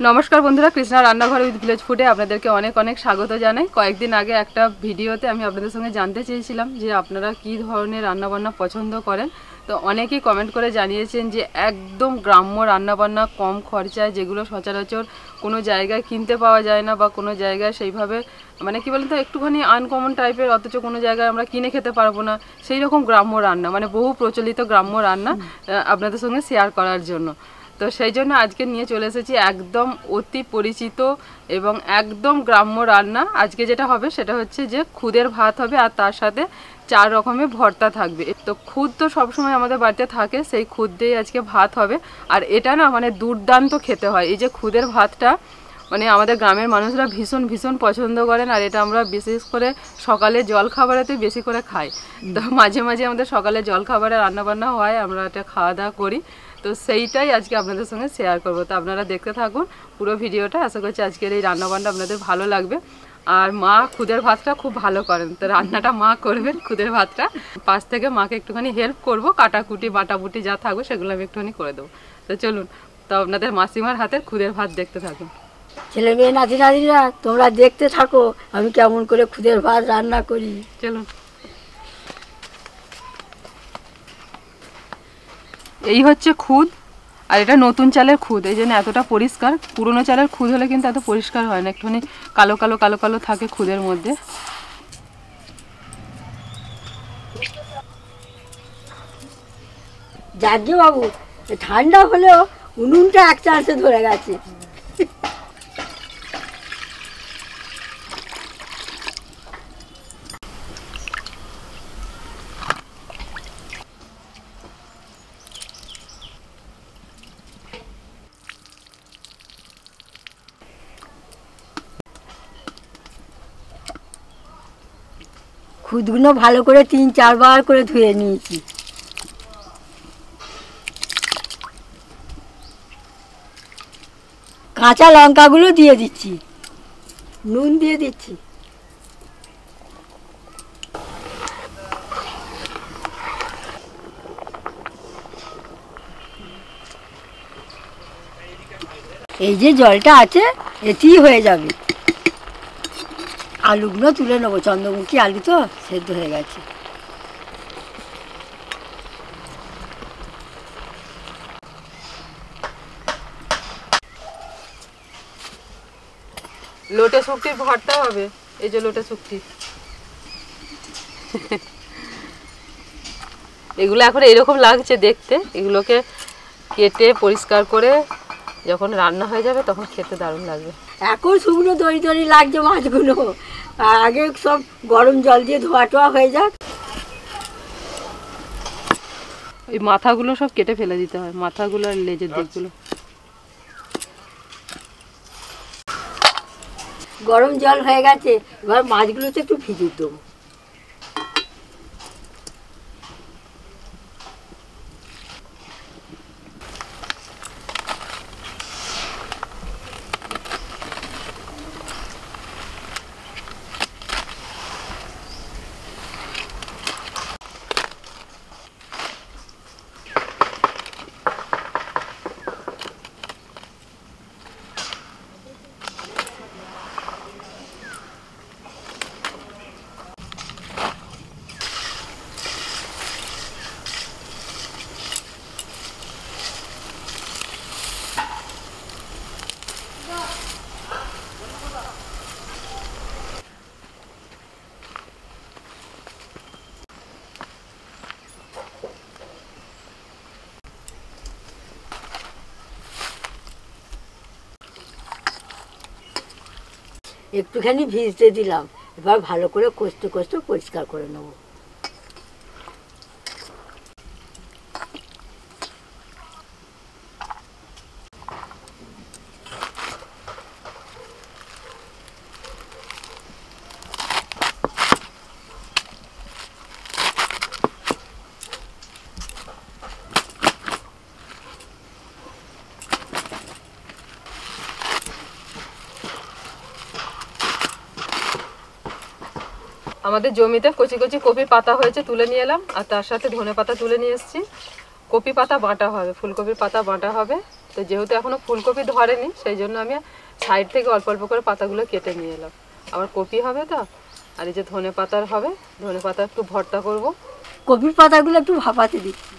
নমস্কার বন্ধুরা, কৃষ্ণা রান্নাঘর উইথ ভিলেজ ফুডে আপনাদেরকে অনেক অনেক স্বাগত জানাই। কয়েকদিন আগে একটা ভিডিওতে আমি আপনাদের সঙ্গে জানতে চেয়েছিলাম যে আপনারা কী ধরনের রান্নাবান্না পছন্দ করেন। তো অনেকেই কমেন্ট করে জানিয়েছেন যে একদম গ্রাম্য রান্নাবান্না, কম খরচায়, যেগুলো সচরাচর কোনো জায়গায় কিনতে পাওয়া যায় না বা কোনো জায়গায় সেইভাবে মানে কী বলেন তো একটুখানি আনকমন টাইপের, অথচ কোনো জায়গায় আমরা কিনে খেতে পারবো না, সেই রকম গ্রাম্য রান্না, মানে বহু প্রচলিত গ্রাম্য রান্না আপনাদের সঙ্গে শেয়ার করার জন্য। তো সেই জন্য আজকে নিয়ে চলে এসেছি একদম অতি পরিচিত এবং একদম গ্রাম্য রান্না। আজকে যেটা হবে সেটা হচ্ছে যে খুদের ভাত হবে আর তার সাথে 4 রকমের ভর্তা থাকবে। তো খুদ তো সবসময় আমাদের বাড়িতে থাকে, সেই খুদ দিয়েই আজকে ভাত হবে। আর এটা না মানে দুর্দান্ত খেতে হয়। এই যে খুদের ভাতটা মানে আমাদের গ্রামের মানুষরা ভীষণ ভীষণ পছন্দ করেন, আর এটা আমরা বিশেষ করে সকালে জলখাবারেতে বেশি করে খাই। তো মাঝে মাঝে আমাদের সকালে জলখাবারে রান্নাবান্না হয়, আমরা এটা খাওয়া দাওয়া করি। তো সেইটাই আজকে আপনাদের সঙ্গে শেয়ার করবো। তো আপনারা দেখতে থাকুন পুরো ভিডিওটা। আশা করছি আজকের এই রান্নাবান্না আপনাদের ভালো লাগবে। আর মা খুদের ভাতটা খুব ভালো করেন, তো রান্নাটা মা করবেন খুদের ভাতটা। পাশ থেকে মাকে একটুখানি হেল্প করবো, কাটাকুটি বাটাবুটি যা থাকবে সেগুলো আমি একটুখানি করে দেবো। তো চলুন, তো আপনাদের মাসিমার হাতের খুদের ভাত দেখতে থাকুন। ছেলে মেয়ে নাতি নাতিরা তোমরা দেখতে থাকো আমি কেমন করে খুদের ভাত রান্না করি। চলুন। এই হচ্ছে খুদ, আর এটা নতুন চালের খুদ, এই জন্য এতটা পরিষ্কার। পুরনো চালের খুদ হলে কিন্তু এত পরিষ্কার হয় না, একটুখানি কালো কালো কালো কালো থাকে খুদের মধ্যে। যাজ্ঞে বাবু, ঠান্ডা হলেও উনুনটা এক চান্সে ধরে গেছে। খুদগুলো ভালো করে 3-4 বার করে ধুয়ে নিয়েছি। কাঁচা লঙ্কাগুলো দিয়ে দিচ্ছি, নুন দিয়ে দিচ্ছি। এই যে জলটা আছে এতেই হয়ে যাবে। আলুগুলো তুলে নেবো, চন্দ্রমুখী আলু তো সেদ্ধ হয়ে গেছে। লোটে শুকটির ভর্তা হবে। এই যে লোটে শুকটি, এগুলো এখন এরকম লাগছে দেখতে। এগুলোকে কেটে পরিষ্কার করে যখন রান্না হয়ে যাবে তখন খেতে দারুণ লাগবে। এখন শুকনো দড়ি দড়ি লাগছে মাছগুলো, আগে সব গরম জল দিয়ে ধোয়া টোয়া হয়ে যাক। এই মাথাগুলো সব কেটে ফেলে দিতে হয়, মাথাগুলো আর লেজের দিকগুলো। গরম জল হয়ে গেছে, এবার মাছগুলোতে একটু ভিজিয়ে দেবো। একটুখানি ভিজতে দিলাম, এবার ভালো করে কষতে কষতে পরিষ্কার করে নেবো। আমাদের জমিতে কচি কচি কপি পাতা হয়েছে, তুলে নিয়ে এলাম। আর তার সাথে ধনে পাতা তুলে নিয়ে এসেছি। কপি পাতা বাটা হবে, ফুলকপির পাতা বাটা হবে। তো যেহেতু এখনো ফুলকপি ধরেনি, সেই জন্য আমি সাইড থেকে অল্প অল্প করে পাতাগুলো কেটে নিয়ে এলাম। আবার কপি হবে তো, আর এই যে ধনে পাতার হবে, ধনে পাতা একটু ভর্তা করব। কপির পাতাগুলো একটু ভাপাতে দিচ্ছি।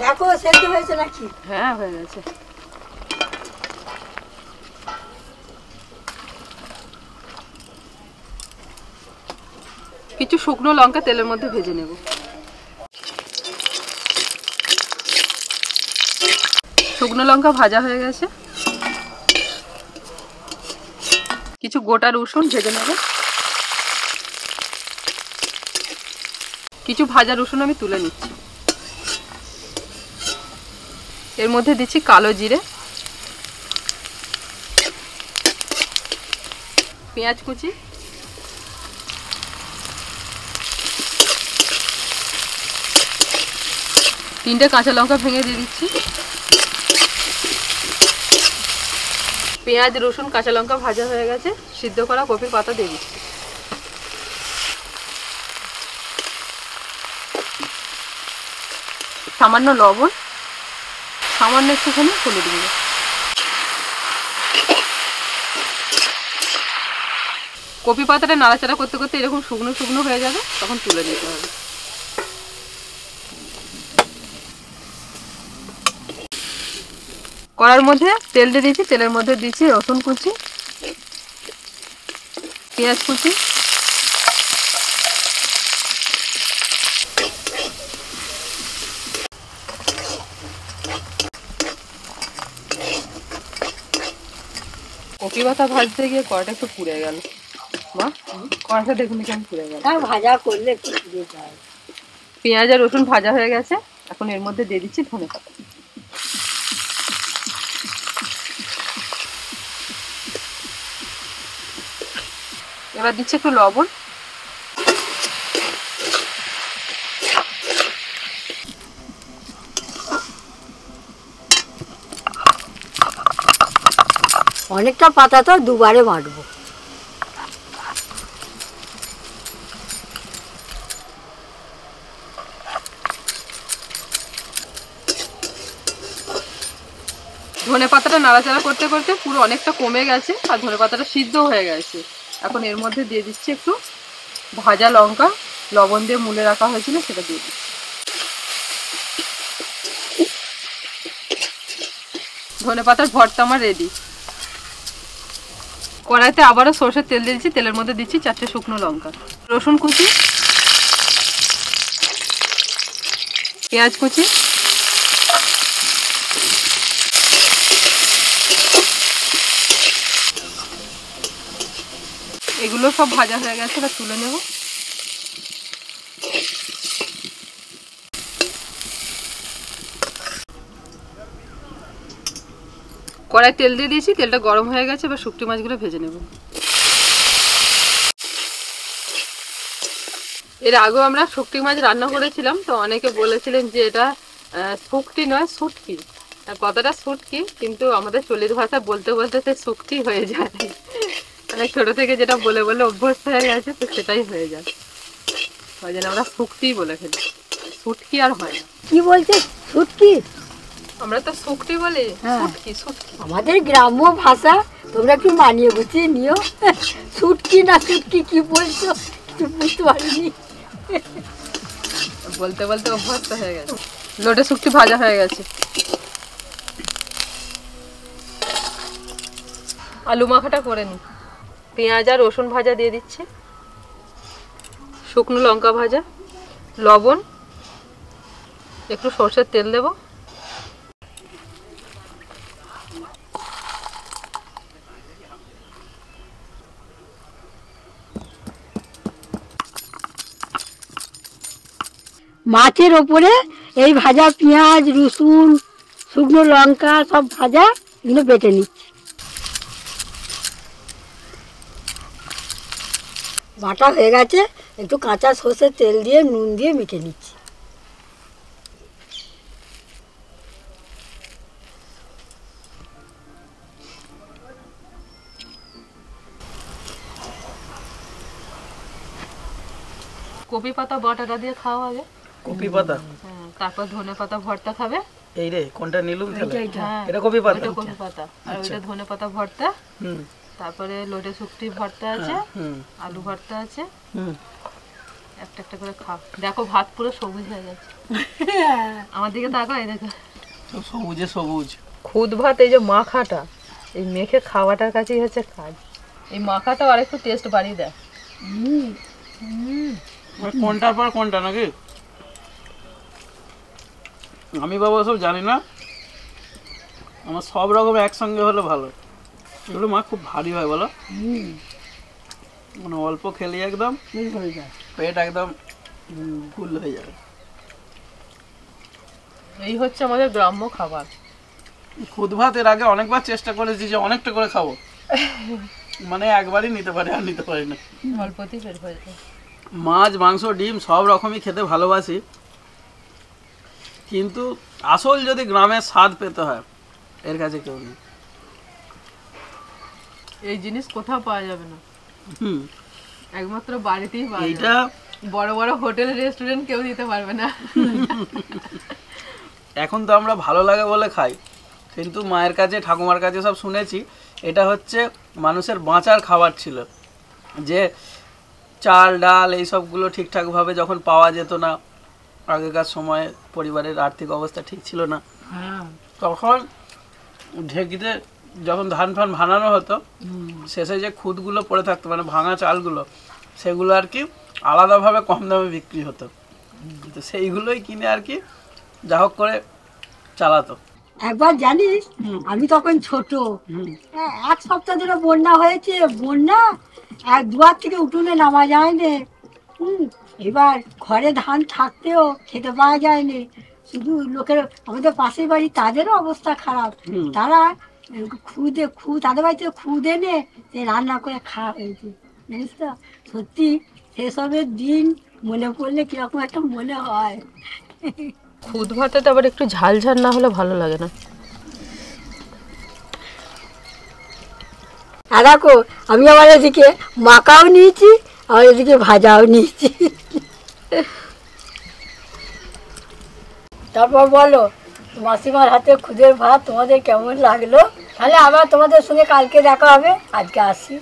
দেখো সেদ্ধ হয়েছে নাকি? হ্যাঁ, হয়ে গেছে। কিছু শুকনো লঙ্কা তেলের মধ্যে ভেজে নেব। শুকনো লঙ্কা ভাজা হয়ে গেছে। কিছু গোটা রসুন ভেজে নেব। কিছু ভাজা রসুন আমি তুলে নিচ্ছি। এর মধ্যে দিচ্ছি কালো জিরে, পেঁয়াজ কুচি, তিনটে কাঁচা লঙ্কা ভেঙে দিয়ে দিচ্ছি। পেঁয়াজ রসুন কাঁচা লঙ্কা ভাজা হয়ে গেছে, সিদ্ধ করা কপির পাতা দিয়ে দিচ্ছি। সামান্য লবণ, সামান্য একটুখানি হলুদ গুঁড়ো। কপি পাতাটা নাড়াচাড়া করতে করতে এরকম শুকনো শুকনো হয়ে যাবে, তখন তুলে নিতে হবে। কড়ার মধ্যে তেল দিয়ে দিয়েছি, তেলের মধ্যে দিয়েছি রসুন কুচি, পেঁয়াজ কুচি, কপি পাতা ভাজতে গিয়ে কড়াটা একটু পুড়ে গেল। মা, কড়াটা দেখুন কেমন পুড়ে গেল। ভাজা করলে একটু পুড়ে যায়। পেঁয়াজ আর রসুন ভাজা হয়ে গেছে, এখন এর মধ্যে দিয়ে দিচ্ছি ধনে পাতা। এবার দিচ্ছি একটু লবণ, অনেকটা পাতা তো দুবারে বাটবো। ধনে পাতাটা নাড়াচাড়া করতে করতে পুরো অনেকটা কমে গেছে আর ধনে পাতাটা সিদ্ধ হয়ে গেছে। এখন এর মধ্যে দিয়ে দিচ্ছি একটু ভাজা লঙ্কা, লবণ দিয়ে মুলে রাখা হয়েছিল, সেটা দিয়ে দিচ্ছি। ধনে পাতার ভর্তা আমার রেডি। কড়াইতে আবারও সরষের তেল দিয়েছি, তেলের মধ্যে দিচ্ছি 4টে শুকনো লঙ্কা, রসুন কুচি, পেঁয়াজ কুচি, এগুলো সব ভাজা হয়ে গেছে, এবার তুলে নেব। কড়াই তেল দিয়ে দিয়েছি, তেলটা গরম হয়ে গেছে, এবার শুকনো মাছগুলো ভেজে নেব। এর আগেও আমরা শুকটি মাছ রান্না করেছিলাম, তো অনেকে বলেছিলেন যে এটা শুকটি নয় শুটকি। কথাটা শুটকি, কিন্তু আমাদের চলিত ভাষা বলতে বলতে সে শুকটি হয়ে যায়। মানে ছোট থেকে যেটা বলে বলে অভ্যস্ত হয়ে গেছে, তো সেটাই হয়ে যায়। ওই জন্য আমরা শুকটিই বলে ফেলি, শুটকি আর হয় না। কি বলছে শুটকি? আমরা তো শুকটি বলি, শুটকি শুটকি আমাদের গ্রাম্য ভাষা, তোমরা একটু মানিয়ে গুছিয়ে নিও। শুটকি না শুটকি কি বলছো কিছু বুঝতে পারিনি। বলতে বলতে অভ্যস্ত হয়ে গেছে। লোটে শুকটি ভাজা হয়ে গেছে। আলু মাখাটা করে নি। পেঁয়াজ আর রসুন ভাজা দিয়ে দিচ্ছি, শুকনো লঙ্কা ভাজা, লবণ, একটু সরষের তেল দেব, মাছের ওপরে এই ভাজা পেঁয়াজ রসুন শুকনো লঙ্কা সব ভাজা এগুলো বেটে নিচ্ছি। বাটা হয়ে গেছে, একটু কাঁচা সর্ষের তেল দিয়ে নুন দিয়ে মেখে নিচ্ছি। কপি পাতা বাটাটা দিয়ে খাওয়া আগে, কপি পাতা, তারপর ধনে পাতা ভর্তা খাবে। এই রে কোনটা নিলুম তাহলে? হ্যাঁ, এটা কপি পাতা, এটা কপি পাতা, আর ওইটা ধনে পাতা ভর্তা। তারপরে লোটে শুকটি ভর্তা আছে, আলু ভর্তা আছে। একটা একটা করে খাও। দেখো ভাত পুরো সবুজ হয়ে যাচ্ছে। আমার দিকে তাকাও, এই দেখো সবুজে সবুজ। খুদ ভাত, এই যে মাখাটা, এই মেখে খাওয়াটার কাছেই হচ্ছে কাজ। এই মাখাটাও আরেকটু টেস্ট বাড়িয়ে দেয়। কোনটার পর কোনটা নাকি আমি বাবা সব জানি না, আমার সব রকম একসঙ্গে হলে ভালো। এগুলো মা খুব ভারী হয় বলো, মানে অল্প খেলে একদম পেট একদম ফুল হয়ে যাবে। এই হচ্ছে আমাদের গ্রাম্য খাবার। খুদ ভাত এর আগে অনেকবার চেষ্টা করেছি যে অনেকটা করে খাবো, মানে একবারই নিতে পারি আর নিতে পারি না, অল্পতেই বের হয়ে যায়। মাছ মাংস ডিম সব রকমই খেতে ভালোবাসি, কিন্তু আসল যদি গ্রামের স্বাদ পেতে হয় এর কাছে কেউ নেই। এই জিনিস কোথাও পাওয়া যাবে না, একমাত্র বাড়িতেই পাওয়া যাবে। এইটা বড় বড় হোটেল রেস্টুরেন্ট কেউ দিতে পারবে না। এখন তো আমরা ভালো লাগে বলে খাই, কিন্তু মায়ের কাছে ঠাকুমার কাছে সব শুনেছি এটা হচ্ছে মানুষের বাঁচার খাবার ছিল, যে চাল ডাল এই সবগুলো ঠিকঠাকভাবে যখন পাওয়া যেত না, আগেকার সময়ে পরিবারের আর্থিক অবস্থা ঠিক ছিল না, তখন ঢেকিতে যখন ধান ফান ভানানো হতো, শেষে যে খুদগুলো পড়ে থাকতো মানে ভাঙা চালগুলো, সেগুলো আর কি আলাদাভাবে কম দামে বিক্রি হতো, তো সেইগুলোই কিনে আর কি যা হোক করে চালাতো। একবার জানিস আমি তখন ছোট, এক সপ্তাহ ধরে বন্যা হয়েছে, বন্যা এক দুয়ার থেকে উঠোনে নামা যায়নি। এবার ঘরে ধান থাকতেও খেতে পাওয়া যায়নি, শুধু লোকের আমাদের পাশের বাড়ি তাদেরও অবস্থা খারাপ, তারা তাদের বাড়িতে খুদ এনে রান্না করে খাওয়া হয়েছে, জানিস তো। সত্যি সেসবের দিন মনে পড়লে কিরকম একটা মনে হয়। খুদ ভাতটা আবার একটু ঝাল ঝাল না হলে ভালো লাগে না। আর দেখো আমি আমার এদিকে মাখাও নিয়েছি, আর এদিকে ভাজাও নিয়েছি। তারপর বলো মাসিমার হাতে খুদের ভাত তোমাদের কেমন লাগলো? তাহলে আবার তোমাদের সঙ্গে কালকে দেখা হবে, আজকে আসি।